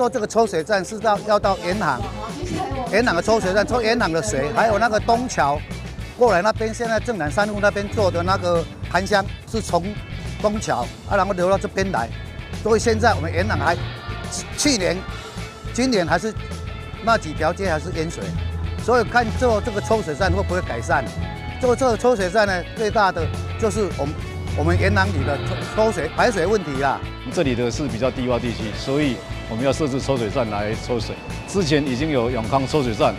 做这个抽水站是要到沿航的抽水站，抽沿航的水，还有那个东桥过来那边，现在正南山路那边做的那个盘箱是从东桥然后流到这边来，所以现在我们沿航还今年还是那几条街还是淹水，所以看做这个抽水站会不会改善？做这个抽水站呢，最大的就是我们沿航里的排水问题啦。这里的是比较低洼地区，所以我们要设置抽水站来抽水。之前已经有永康抽水站，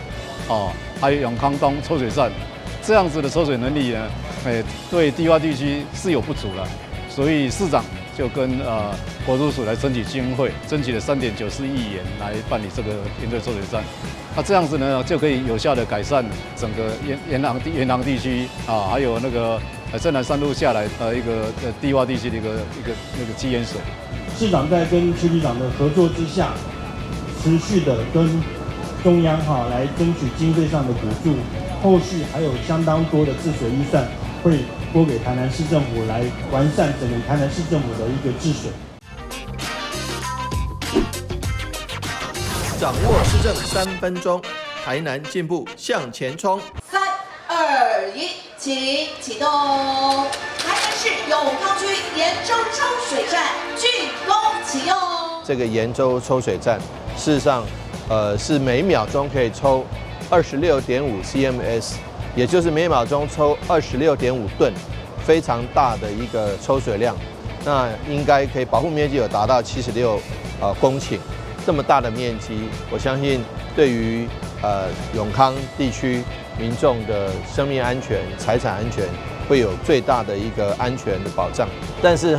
还有永康东抽水站，这样子的抽水能力呢，对低洼地区是有不足了，所以市长就跟国土署来争取经费，争取了3.94亿元来办理这个应对抽水站。那这样子呢，就可以有效的改善整个沿航地区还有那个正南山路下来一个低洼地区的一个积淹水。市长在跟区局长的合作之下，持续的跟中央来争取经费上的补助，后续还有相当多的治水预算会拨给台南市政府来完善整个台南市政府的一个治水。掌握市政3分钟，台南进步向前冲。3、2、1，请启动！台南市永康区延州抽水站竣工启用。这个延州抽水站，事实上，是每秒钟可以抽26.5 CMS， 也就是每秒钟抽26.5吨，非常大的一个抽水量。那应该可以保护面积有达到76公顷。这么大的面积，我相信对于永康地区民众的生命安全、财产安全会有最大的一个安全的保障。但是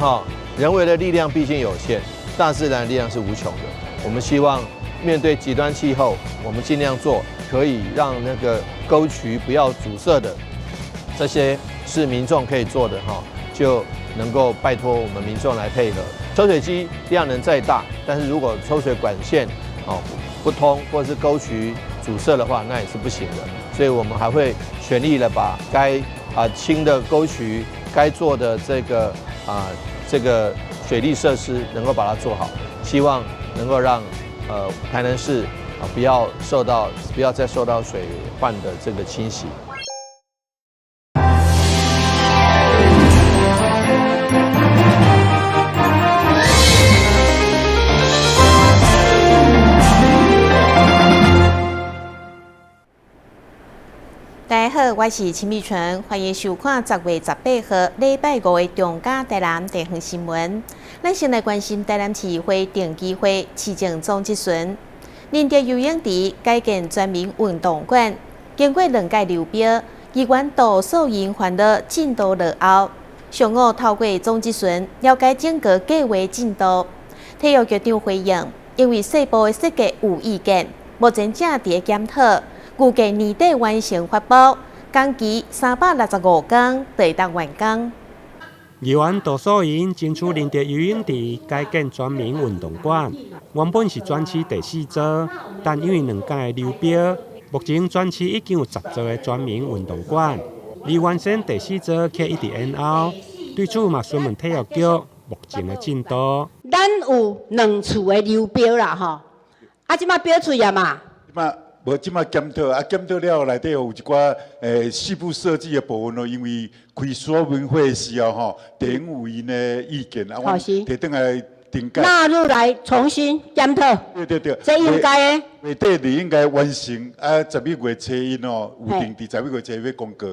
人为的力量毕竟有限，大自然的力量是无穷的。我们希望面对极端气候，我们尽量做可以让那个沟渠不要阻塞的，这些是民众可以做的就能够拜托我们民众来配合。抽水机量能再大，但是如果抽水管线不通，或者是沟渠阻塞的话，那也是不行的。所以我们还会全力的把该清的沟渠、该做的这个水利设施能够把它做好，希望能够让台南市不要再受到水患的这个侵袭。大家好，我是陈美纯，欢迎收看10月18号礼拜5的中嘉台南地方新闻。咱先来关心台南市议会定期会市政总质询。林德游泳池改建全民运动馆，经过2届流标，议员多数人烦恼进度落后。上午透过总质询了解整个计划进度，体育局长回应，因为细部的设计有意见，目前正在检讨。预计年底完成发布，工期365天，抵达完工。议员多数人争取林德游泳池改建全民运动馆，原本是专区第4座，但因为2届流标，目前专区已经有10座的全民运动馆，离完成第4座却一直延后。对此嘛，询问体育局目前的进度。咱有2处的流标啦，即马标出来嘛？无即马检讨检讨了内底有一寡细部设计的部分因为开说明会的时候地方有因的意见我提转来定改纳入来重新检讨。对，这应该的。月底你应该完成11月初1有定伫11月初1要公告。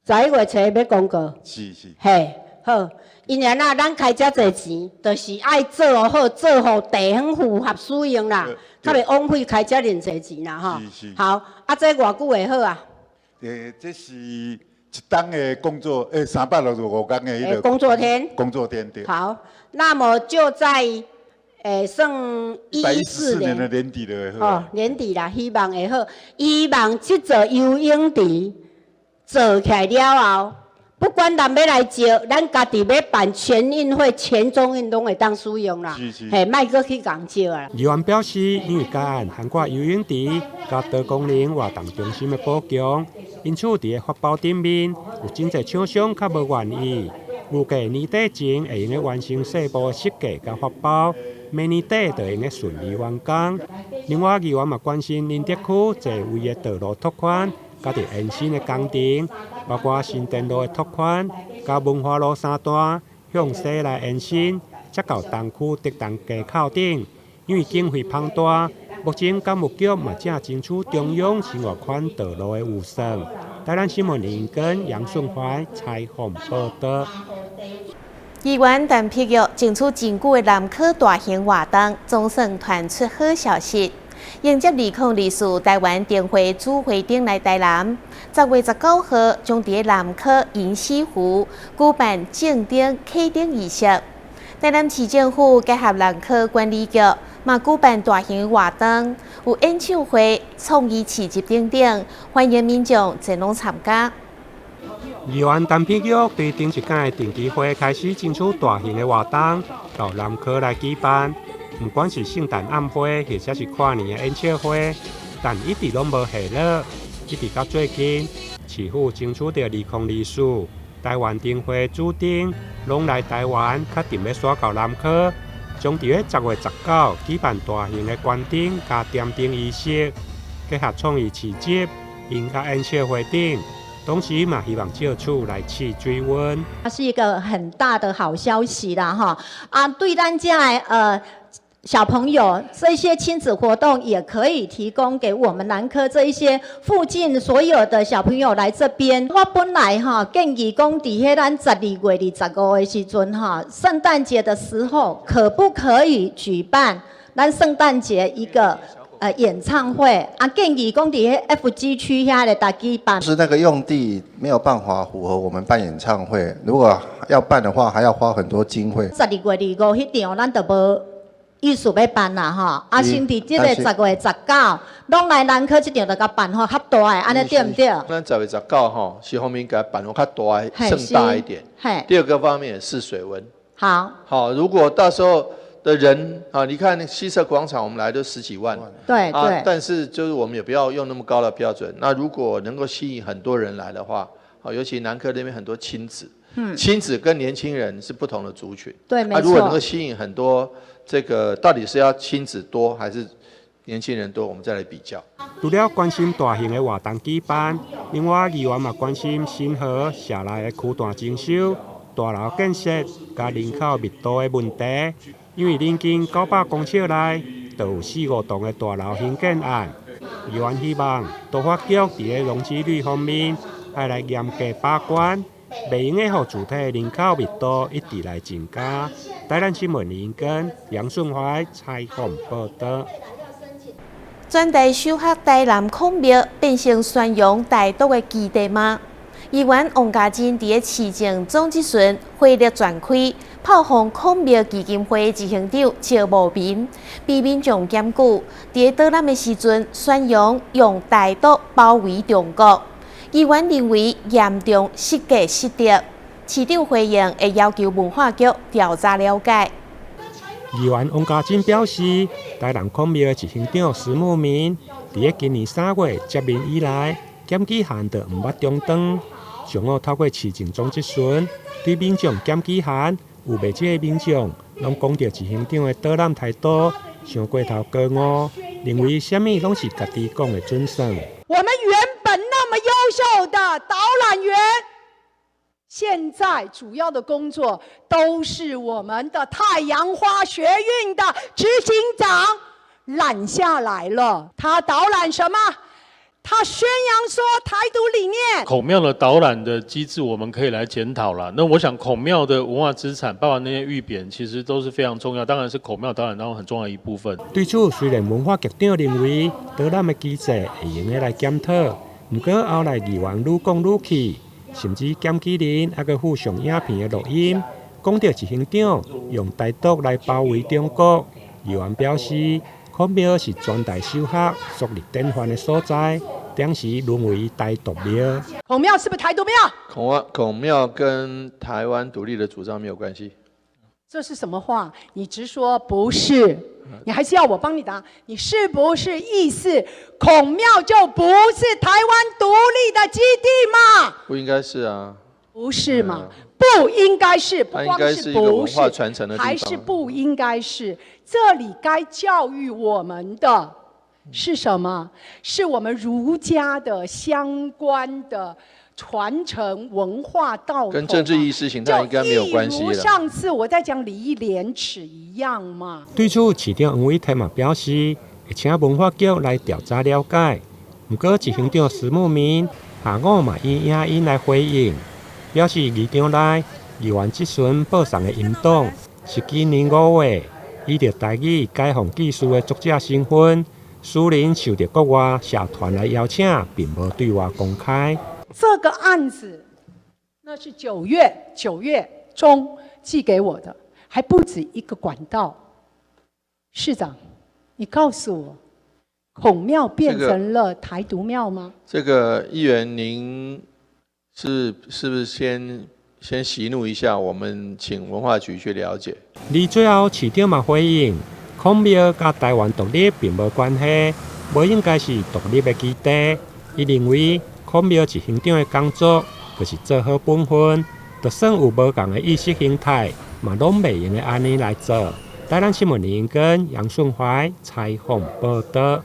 11月初1要公告。是。嘿，好。因为咱开遮侪钱，就是爱做好，做好地方符合使用啦，较袂枉费开遮偌侪钱啦，是。好，这偌久会好啊？这是一档的工作，365天的迄个工作天。工作天对。好，那么就在剩114年的年底就会好。年底啦，希望会好。希望这座游泳池做起来了后。不管咱要来招，咱家己要办全运会、全中运拢会当使用啦。嘿，莫搁去共招啦。议员表示，因为该案涵盖游泳池、甲多功能活动中心的补强，因此伫发包顶面有真侪厂商较无愿意。预计年底前会用完成细部的设计甲发包，明年底就应该顺利完工。另外，议员嘛关心林德区侪位的道路拓宽，甲伫延伸的工程，包括新店路的拓宽，甲文化路3段向西来延伸，才到东区德东街口顶。因为经费庞大，目前干务局嘛正争取中央新外款道路的预算。台南新闻林根杨顺怀采访报道。议员陈碧玉争取真久的南科大型活动，总算传出好消息。迎接2024台湾电会主会长来台南，10月19号将伫南科银溪湖举办正典启动仪式。台南市政府结合南科管理局，嘛举办大型活动，有演唱会、创意市集等等，欢迎民众前往参加。议员陈碧玉对顶一届的定期会开始争取大型的活动，到南科来举办。不管是圣诞晚会，或者是跨年的演唱会，但一直拢无下落。一直到最近，市府争取到2024台湾灯会主灯，拢来台湾，确定要刷到南科，将伫10月19举办大型的关灯加点灯仪式，结合创意市集、音乐演唱会等。同时嘛，希望借此来试水温。它是一个很大的好消息啦，哈！对咱这小朋友这些亲子活动也可以提供给我们南科这一些附近所有的小朋友来这边。我本来建议讲，伫迄咱12月25的时阵圣诞节的时候，可不可以举办咱圣诞节一个演唱会？建议讲伫迄 FG 区遐来打举办。是那个用地没有办法符合我们办演唱会，如果要办的话，还要花很多经费。12月25迄场，咱就无意思要办啦，先伫这个10月19，拢来南科这场就甲办好较大的，安尼对不对？咱10月19是方面给办好较大的、盛大一点。第二个方面是水温。好，如果到时候的人你看西社广场我们来都10几万，对，但是就是我们也不要用那么高的标准。那如果能够吸引很多人来的话，尤其南科那边很多亲子，亲子跟年轻人是不同的族群。对，没错。如果能够吸引很多。这个到底是要亲子多还是年轻人多？我们再来比较。除了关心大型的活动举办，另外议员嘛关心新河社内的区段征收、大楼建设、加人口密度的问题。因为临近900公尺内，就有4、5栋的大楼兴建案。议员希望都发局伫个容积率方面，要来严格把关。袂用的，互主体人口密度一直来增加。台南新闻林根杨顺怀采访报道。全台首合台南孔庙变成宣扬台独的基地吗？议员王家珍伫市政总集选会力全开，炮轰孔庙基金会执行长赵茂民，被民众检举伫倒南的时阵宣扬用台独包围中国。议员认为严重失格失德，市长回应会要求文化局调查了解。议员王家珍表示，台南孔庙的执行长石慕明，伫今年3月接任以来，检举函就毋捌中断，上午透过市政总集选对民众检举函，有袂少的民众拢讲到执行长的倒南态度，伤过头高傲，认为啥物拢是家己讲的准算。我们原本那么优秀的导览员，现在主要的工作都是我们的太阳花学运的执行长揽下来了。他导览什么？他宣扬说台独理念。孔庙的导览的机制，我们可以来检讨啦。那我想孔庙的文化资产，包括那些玉匾，其实都是非常重要，当然是孔庙导览当中很重要的一部分。对此，虽然文化局长认为导览的机制会用来检讨，不过后来议员愈讲愈气，甚至检举人还佫附上影片的录音，讲到执行长用台独来包围中国。议员表示，孔庙是全台首合树立典范的所在，当时沦为台独庙。孔庙是不是台独庙？孔庙跟台湾独立的主张没有关系。这是什么话？你直说不是，你还是要我帮你答？你是不是意思孔庙就不是台湾独立的基地吗？不应该是啊。不是嘛？不应该是，不光是一个文不是化传承的地方，还是不应该是。这里该教育我们的是什么？是我们儒家的相关的传承文化道统，跟政治意识形态应该没有关系了。就一如上次我在讲礼义廉耻一样嘛。对此，市长黄伟泰嘛表示，会请文化局来调查了解。不过，执行长施慕明下午嘛以影音来回应。表示议场内议员质询报送的音档是今年5月以着台语解放技术的作者身份，私人受到国外社团来邀请，并无对外公开。这个案子那是9月中寄给我的，还不止一个管道。市长，你告诉我，孔庙变成了台独庙吗？这个议员您。是不是先息怒一下？我们请文化局去了解。而最后，市长嘛回应，孔庙甲台湾独立并无关系，无应该是独立的基地。伊认为孔庙执行长的工作就是做好本分，就算有无同的意识形态，嘛拢袂用的安尼来做。台南新闻林跟杨顺怀采访报道。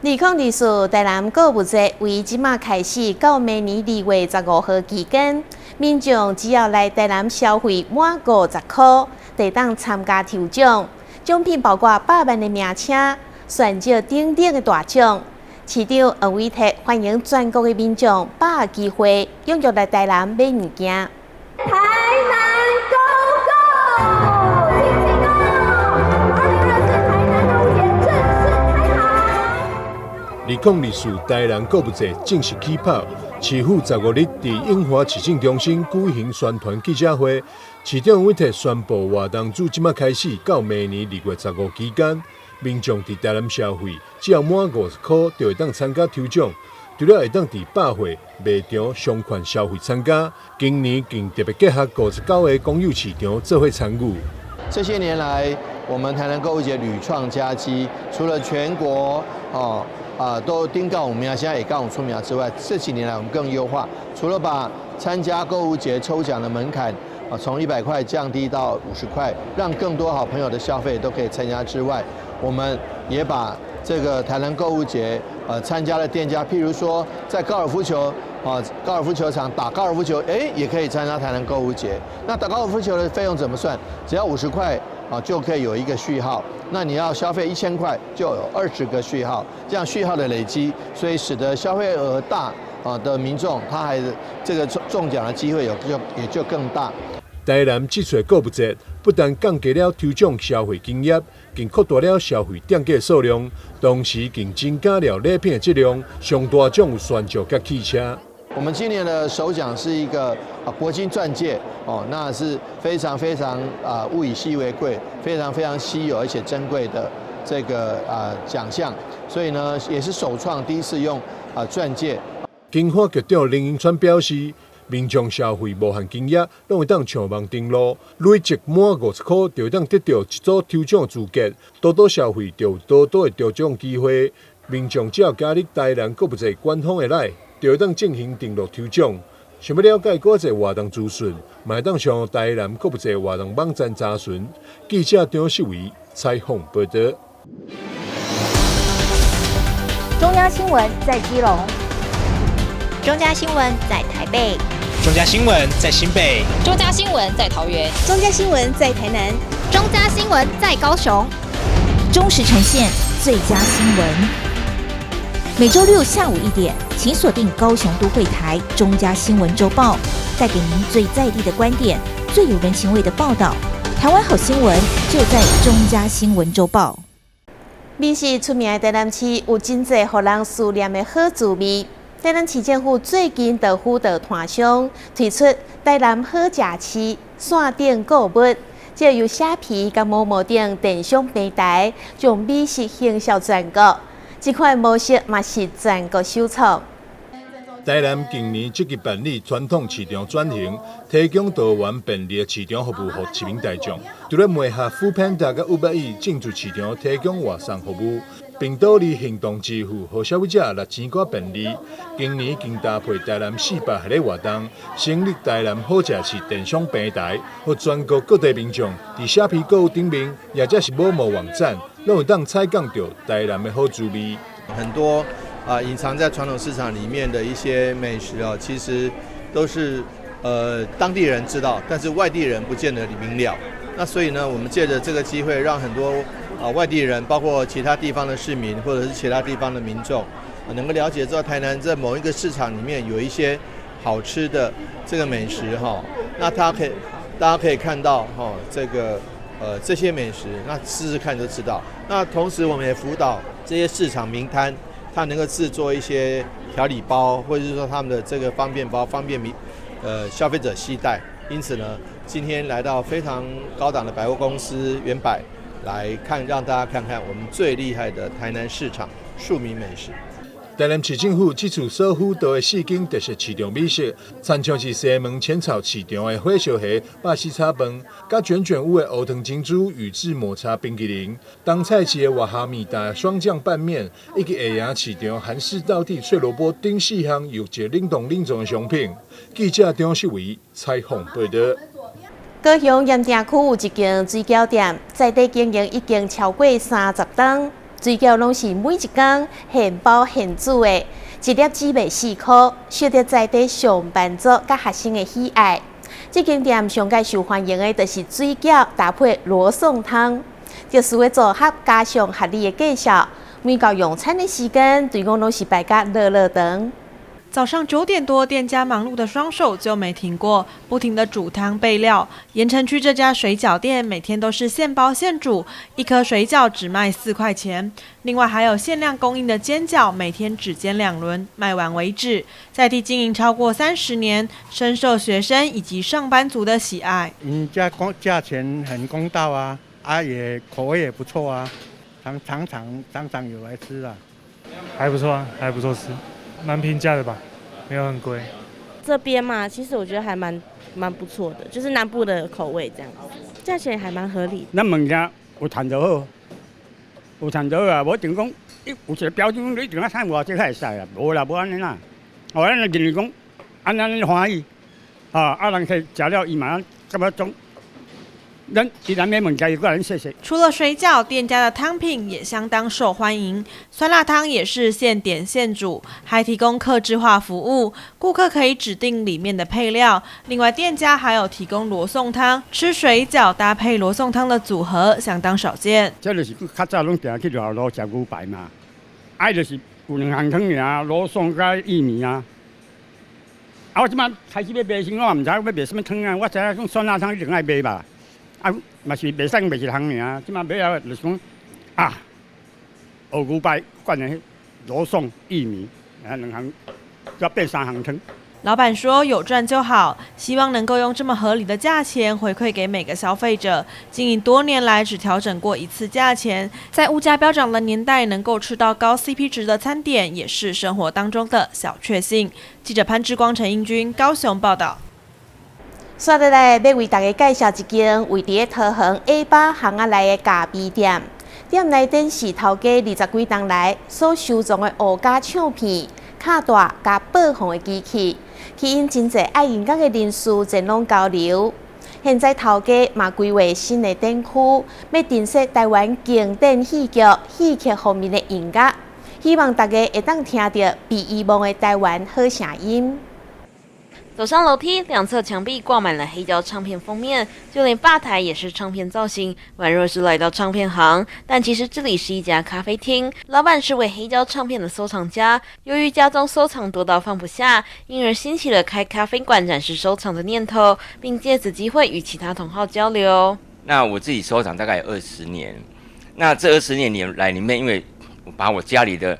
2024台南购物节为即马开始到明年2月15号期间，民众只要来台南消费满50块，就当参加抽奖，奖品包括100万的名车、选召等等的大奖。市长黄伟泰欢迎全国的民众把握机会，踊跃来台南买物件。台南 Go Go！ 敬请购！2024台南购物节正式开跑。2024台南购物节正式起跑，市府15日伫永华市政中心举行宣传记者会，市长黄伟泰宣布活动自即马开始到明年2月15期间，民众伫台南消费只要满50块，就会当参加抽奖。除了会当伫百货、卖场相款消费参加，今年更特别结合59个公有市场做伙参与。这些年来，我们台南购物节屡创佳绩，除了全国都丁告5名，现在也告5出名之外，这几年来我们更优化，除了把参加购物节抽奖的门槛从100块降低到50块，让更多好朋友的消费都可以参加之外，我们也把这个台南购物节参加的店家，譬如说在高尔夫球场打高尔夫球，也可以参加台南购物节。那打高尔夫球的费用怎么算？只要50块就可以有一个序号。那你要消费1000块，就有20个序号，这样序号的累积，所以使得消费额大的民众，他还这个中奖的机会也就更大。台南这次购物节不但降低了抽奖消费金额，更扩大了消费店家数量，同时更增加了礼品的质量，上大奖有选召甲汽车。我们今年的首奖是一个铂金钻戒那是非常物以稀为贵，非常稀有而且珍贵的这个奖项，所以呢也是首创第一次用钻戒。经发局长林永川表示，民众消费无限金额，拢会当上网登录，累积满50块，就会当得到一组抽奖资格，多多消费就有多多的得奖机会。民众只要加入台南购物节官方的来，就会当进行登录抽奖。想要了解更多活动资讯，会当上台南购物节活动网站查询。记者张世伟采访报道。中央新闻在基隆，中嘉新闻在台北，中嘉新闻在新北，中嘉新闻在桃园，中嘉新闻在台南，中嘉新闻在高雄，忠实呈现最佳新闻。每周6下午1点，请锁定高雄都会台中嘉新闻周报，带给您最在地的观点，最有人情味的报道。台湾好新闻就在中嘉新闻周报。美食出名的台南市有真侪互人思念的好滋味。台南市政府最近就辅导团商推出台南好食市线顶购物，即由虾皮甲某某等电商平台将美食行销全国。这款模式嘛是全国首创。台台南今年积极办理传统市场转型，提供多元便利的市场服务给市民大众。除了媒合Foodpanda 甲500亿进驻市场提供外送服务，并导入行动支付，予消费者拿钱寡便利。今年更搭配台南400系列活动，成立台南好食市电商平台，予全国各地民众伫虾皮购物顶面，或者是某某网站，拢有当采讲到台南的好滋味。很多隐藏在传统市场里面的一些美食啊，其实都是当地人知道，但是外地人不见得明了。那所以呢，我们借着这个机会，让很多外地人，包括其他地方的市民或者是其他地方的民众，能够了解到台南在某一个市场里面有一些好吃的这个美食哈。那大家可以看到哈，这些美食，那试试看就知道。那同时我们也辅导这些市场名摊，它能够制作一些调理包，或者是说他们的这个方便包，方便消费者携带。因此呢，今天来到非常高档的百货公司远百来看，让大家看看我们最厉害的台南市场庶民美食。台南市政府这次所辅导的4间特色市场美食，参像是西门浅草市场的火烧虾、巴西炒饭，甲卷卷屋的乌藤金珠宇治抹茶冰淇淋，东菜市的瓦哈米达双酱拌面，以及下营市场韩式道地脆萝卜等4项有一冷冻冷藏的商品。记者张世伟采访报道。高雄盐埕区有一间水饺店，在地经营已经超过30档。水饺拢是每一天现包现煮的，一粒只卖4块，受到在地上班族甲学生的喜爱。这间店上界受欢迎的就是水饺搭配罗宋汤，就是为组合加上合理的介绍。每到用餐的时间，对我拢是摆甲热热肠。早上9点多，店家忙碌的双手就没停过，不停的煮汤备料。盐城区这家水饺店每天都是现包现煮，一颗水饺只卖4块钱。另外还有限量供应的煎饺，每天只煎2轮，卖完为止。在地经营超过30年，深受学生以及上班族的喜爱。家价钱很公道啊，也口味也不错啊，常常有来吃啊，还不错啊，还不错吃。蛮平价的吧，没有很贵。这边嘛，其实我觉得还蛮不错的，就是南部的口味这样子，价钱还蛮合理。咱物件有赚就好，有赚就好啊，无定讲有一个标准，你一定要赚偌济才会使啊，无啦，无安尼啦。咱就认为讲安尼欢喜，人去食了伊嘛感觉种。除了水饺，店家的汤品也相当受欢迎。酸辣汤也是现点现煮，还提供客制化服务，顾客可以指定里面的配料。另外，店家还有提供罗宋汤，吃水饺搭配罗宋汤的组合相当少见。这就是较早拢定去绕路食牛排嘛，就是有2项汤尔，罗宋加薏米啊。我即摆开始要卖先，我唔知要卖什么汤啊，我知影讲酸辣汤一定爱卖吧。嘛是袂使卖一项尔，即马买了就是讲牛排灌的罗宋薏米，2项要变3项汤。老板说有赚就好，希望能够用这么合理的价钱回馈给每个消费者。经营多年来只调整过1次价钱，在物价飙涨的年代，能够吃到高 CP 值的餐点，也是生活当中的小确幸。记者潘志光、陈英君高雄报道。接下来要为大家介绍一间位伫桃园 A8 巷仔内的咖啡店。店内底是头家20几年来所收藏的乌家唱片、卡带加播放的机器，吸引真侪爱音乐的人士前往交流。现在头家嘛规划新的店区，要陈设台湾经典戏剧方面的音乐，希望大家会当听到被遗忘的台湾好声音。走上楼梯，两侧墙壁挂满了黑胶唱片封面，就连吧台也是唱片造型，宛若是来到唱片行。但其实这里是一家咖啡厅，老板是位黑胶唱片的收藏家。由于家中收藏多到放不下，因而兴起了开咖啡馆展示收藏的念头，并借此机会与其他同好交流。那我自己收藏大概有20年，那这20年来里面，因为我把我家里的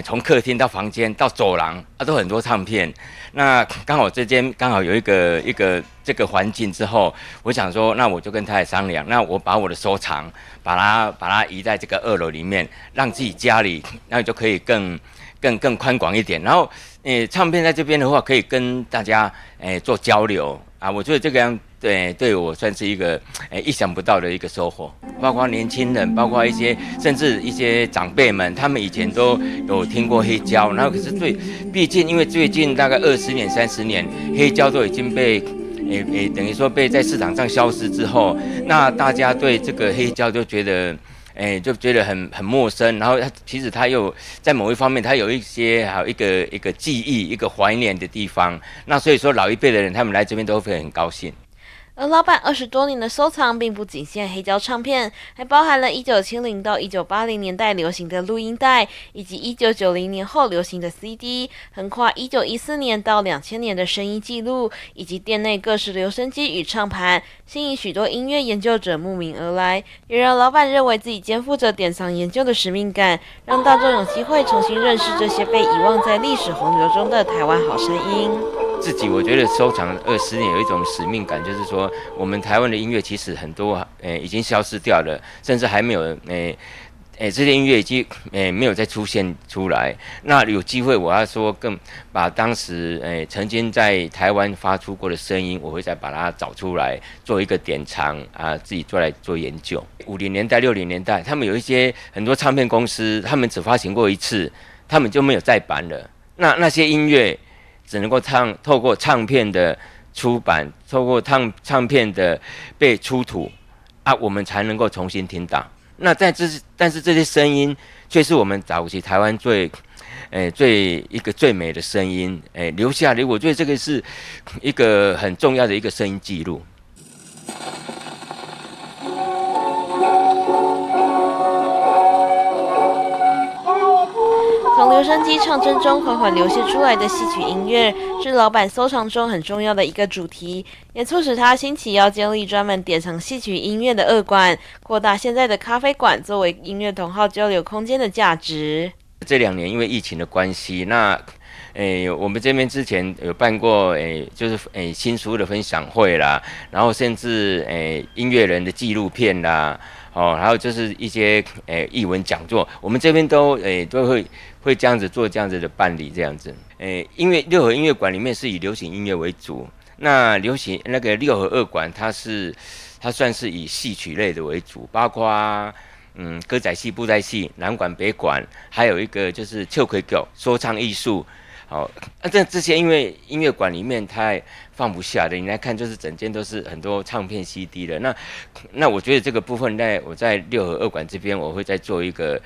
从客厅到房间到走廊都很多唱片。那刚好这间刚好有一个这个环境之后，我想说，那我就跟太太商量，那我把我的收藏把它移在这个2楼里面，让自己家里那就可以更宽广一点。然后唱片在这边的话，可以跟大家做交流啊，我觉得这个样对我算是一个意想不到的一个收获。包括年轻人，包括甚至一些长辈们，他们以前都有听过黑胶，然后可是毕竟因为最近大概20年、30年，黑胶都已经被等于说被在市场上消失之后，那大家对这个黑胶就觉得。就觉得很陌生，然后其实它又在某一方面，它有一些还有一个记忆、一个怀念的地方。那所以说老一辈的人，他们来这边都会很高兴。而老板20多年的收藏，并不仅限黑胶唱片，还包含了1970到1980年代流行的录音带，以及1990年后流行的 CD， 横跨1914年到2000年的声音记录，以及店内各式留声机与唱盘，吸引许多音乐研究者慕名而来，也让老板认为自己肩负着典藏研究的使命感，让大众有机会重新认识这些被遗忘在历史洪流中的台湾好声音。自己我觉得收藏20年有一种使命感，就是说我们台湾的音乐其实很多已经消失掉了，甚至还没有这些音乐已经没有再出现出来。那有机会我要说更把当时曾经在台湾发出过的声音，我会再把它找出来做一个典藏啊，自己做研究。50年代60年代，他们有一些很多唱片公司，他们只发行过一次，他们就没有再版了。那些音乐只能够透过唱片的出版，透过唱片的被出土啊，我们才能够重新听到。但是这些声音却是我们早期台湾最美的声音，留下来。我觉得这个是一个很重要的一个声音记录。从留声机唱针中缓缓流泻出来的戏曲音乐，是老板收藏中很重要的一个主题，也促使他兴起要建立专门典藏戏曲音乐的二馆，扩大现在的咖啡馆作为音乐同好交流空间的价值。这2年因为疫情的关系，那我们这边之前有办过就是新书的分享会啦，然后甚至音乐人的纪录片啦。然后就是一些艺文讲座，我们这边都会这样子做这样子的办理这样子。因为六合音乐馆里面是以流行音乐为主，那那个六合二馆它算是以戏曲类的为主，包括歌仔戏、布袋戏、南管、北管，还有一个就是秋葵狗说唱艺术。这些因为音乐馆里面太放不下的，你来看就是整间都是很多唱片 CD 的。那我觉得这个部分我在六合二馆这边，我会再做一个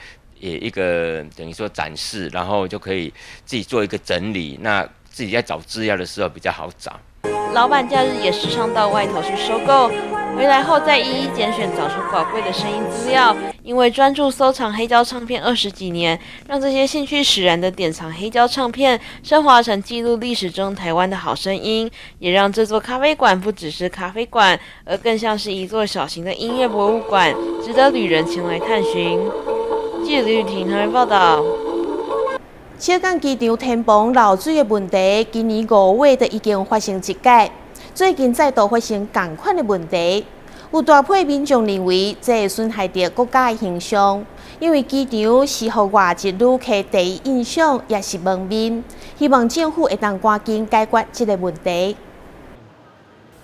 等于说展示，然后就可以自己做一个整理。那自己在找资料的时候比较好找。老板假日也时常到外头去收购，回来后再一一拣选，找出宝贵的声音资料。因为专注收藏黑胶唱片20几年，让这些兴趣使然的典藏黑胶唱片升华成记录历史中台湾的好声音，也让这座咖啡馆不只是咖啡馆，而更像是一座小型的音乐博物馆，值得旅人前来探寻。记者李雨婷台湾报道。小港机场天棚漏水的问题，今年5月就已经发生一届，最近再度发生同款的问题。有大批民众认为，这会损害到国家的形象，因为机场是予外籍旅客第一印象，也是门面。希望政府会当赶紧解决这个问题。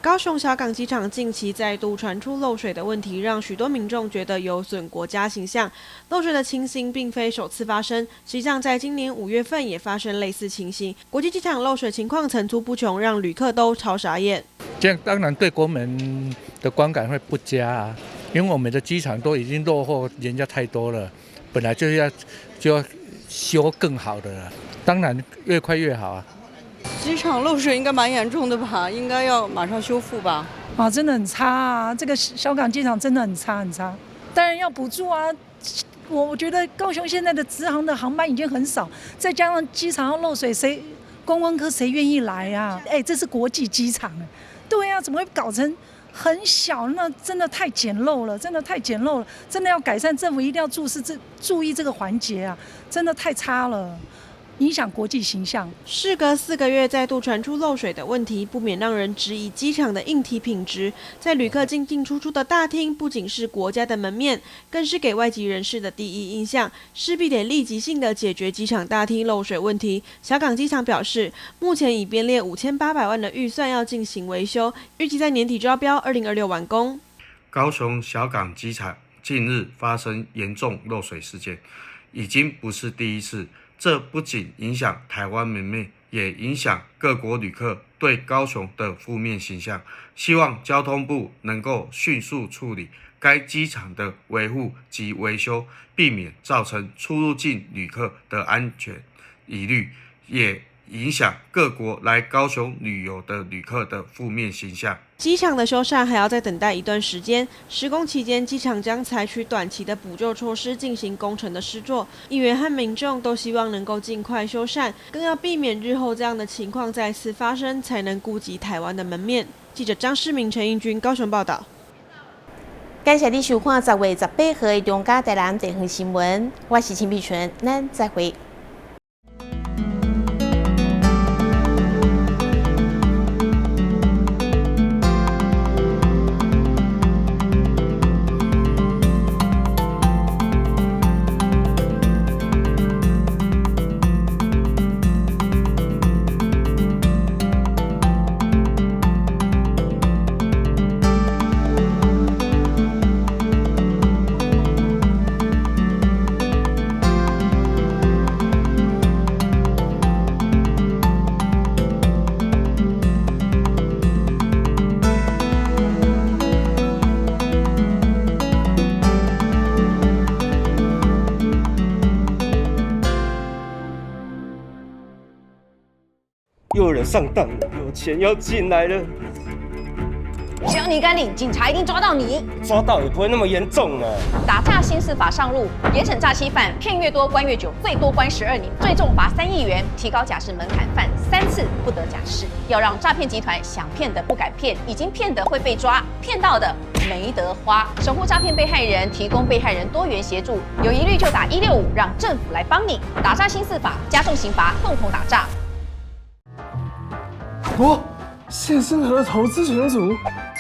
高雄小港机场近期再度传出漏水的问题，让许多民众觉得有损国家形象。漏水的情形并非首次发生，实际上在今年5月份也发生类似情形。国际机场漏水情况层出不穷，让旅客都超傻眼。这样当然对国门的观感会不佳啊，因为我们的机场都已经落后人家太多了，本来就要修更好的了，当然越快越好啊。机场漏水应该蛮严重的吧？应该要马上修复吧？啊，真的很差啊！这个小港机场真的很差很差，当然要补助啊。我觉得高雄现在的直航的航班已经很少，再加上机场要漏水，观光客谁愿意来啊？这是国际机场，对啊，怎么会搞成很小？那真的太简陋了，真的太简陋了，真的要改善，政府一定要注意这个环节啊，真的太差了。影响国际形象。事隔4个月，再度传出漏水的问题，不免让人质疑机场的硬体品质。在旅客进进出出的大厅，不仅是国家的门面，更是给外籍人士的第一印象，势必得立即性的解决机场大厅漏水问题。小港机场表示，目前已编列5800万的预算要进行维修，预计在年底招标，2026完工。高雄小港机场近日发生严重漏水事件，已经不是第一次。这不仅影响台湾门面，也影响各国旅客对高雄的负面形象。希望交通部能够迅速处理该机场的维护及维修，避免造成出入境旅客的安全疑虑，也影响各国来高雄旅游的旅客的负面形象。机场的修缮还要再等待一段时间，施工期间，机场将采取短期的补救措施进行工程的施作。议员和民众都希望能够尽快修缮，更要避免日后这样的情况再次发生，才能顾及台湾的门面。记者张世明、陈英君高雄报道。感谢你收看10月18号的中嘉台南地方新闻，我是陈碧纯，咱再会。又有人上当了，有钱要进来了。只要你敢领，警察一定抓到你。抓到也不会那么严重啊。打诈新司法上路，严惩诈欺犯，骗越多关越久，最多关12年，最重罚3亿元，提高假释门槛，犯3次不得假释。要让诈骗集团想骗的不敢骗，已经骗的会被抓，骗到的没得花。守护诈骗被害人，提供被害人多元协助，有疑虑就打165，让政府来帮你。打诈新司法，加重刑罚，共同打诈。现身和投资群组，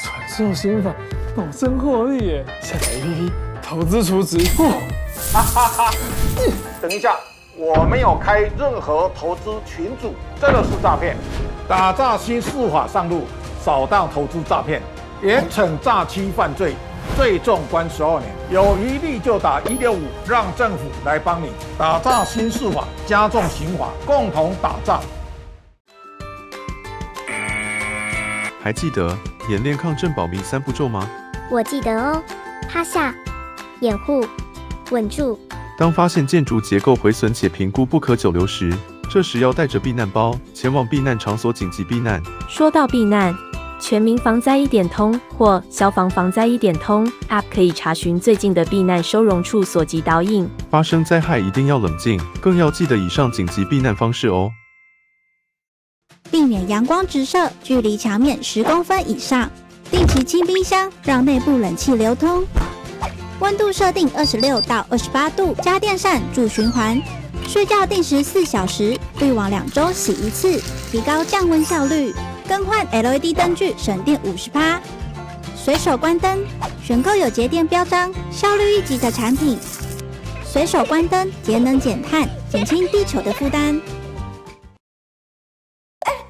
传授心法，保证获利耶！下载 APP， 投资储值。等一下，我没有开任何投资群组，这个是诈骗。打诈新司法上路，扫荡投资诈骗，严惩诈欺犯罪，最重关12年。有疑虑就打165，让政府来帮你。打诈新司法，加重刑罚，共同打诈。还记得演练抗震保密3步骤吗？我记得哦，趴下、掩护、稳住。当发现建筑结构毁损且评估不可久留时，这时要带着避难包前往避难场所紧急避难。说到避难，全民防灾1点通或消防防灾1点通 App 可以查询最近的避难收容处所及导引。发生灾害一定要冷静，更要记得以上紧急避难方式哦。避免阳光直射，距离墙面10公分以上。定期清冰箱，让内部冷气流通。温度设定26到28度，家电扇助循环。睡觉定时4小时，滤网2周洗1次，提高降温效率。更换 LED 灯具，省电50%。随手关灯，选购有节电标章、效率1级的产品。随手关灯，节能减碳，减轻地球的负担。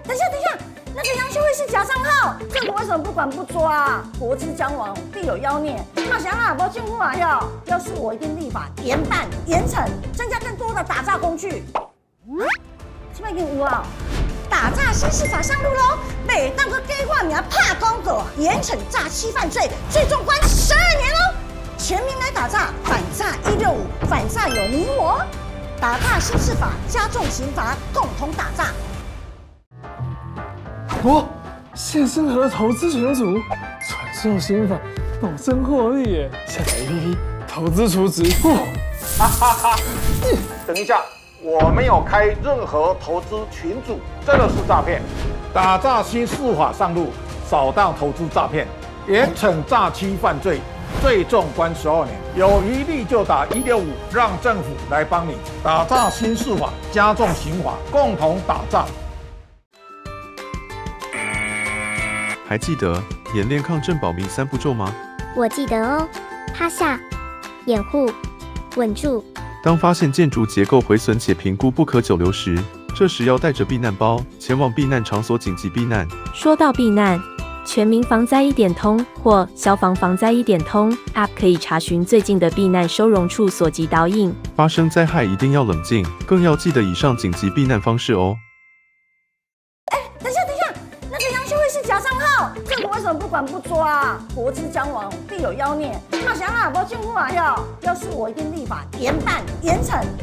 等一下，那个杨秀慧是假账号，政府为什么不管不抓啊？国之将亡，必有妖孽。那想啊，没政府啊要是我一定立法严办严惩，增加更多的打诈工具。这边有啊，打诈新司法上路喽！每当个给我名怕公狗，严惩诈欺犯罪，最重关12年喽！全民来打诈，反诈165，反诈有你我。打诈新司法，加重刑罚，共同打诈。现身和投资群组，传授心法，保证获利耶！下载 APP， 投资储值。等一下，我没有开任何投资群组，这个是诈骗。打诈新司法上路，扫荡投资诈骗，严惩诈欺犯罪，最重关12年。有疑虑就打165，让政府来帮你打诈新释法，加重刑罚，共同打诈。还记得演练抗震保民3步骤吗？我记得哦，趴下、掩护、稳住。当发现建筑结构毁损且评估不可久留时，这时要带着避难包前往避难场所紧急避难。说到避难，全民防灾1点通或消防防灾1点通 App 可以查询最近的避难收容处所及导引。发生灾害一定要冷静，更要记得以上紧急避难方式哦。等一下，那个杨秀慧是假账号，政府为什么不管不抓啊？国之将亡，必有妖孽。那想啊，不政府啊要是我一定立法严办严惩，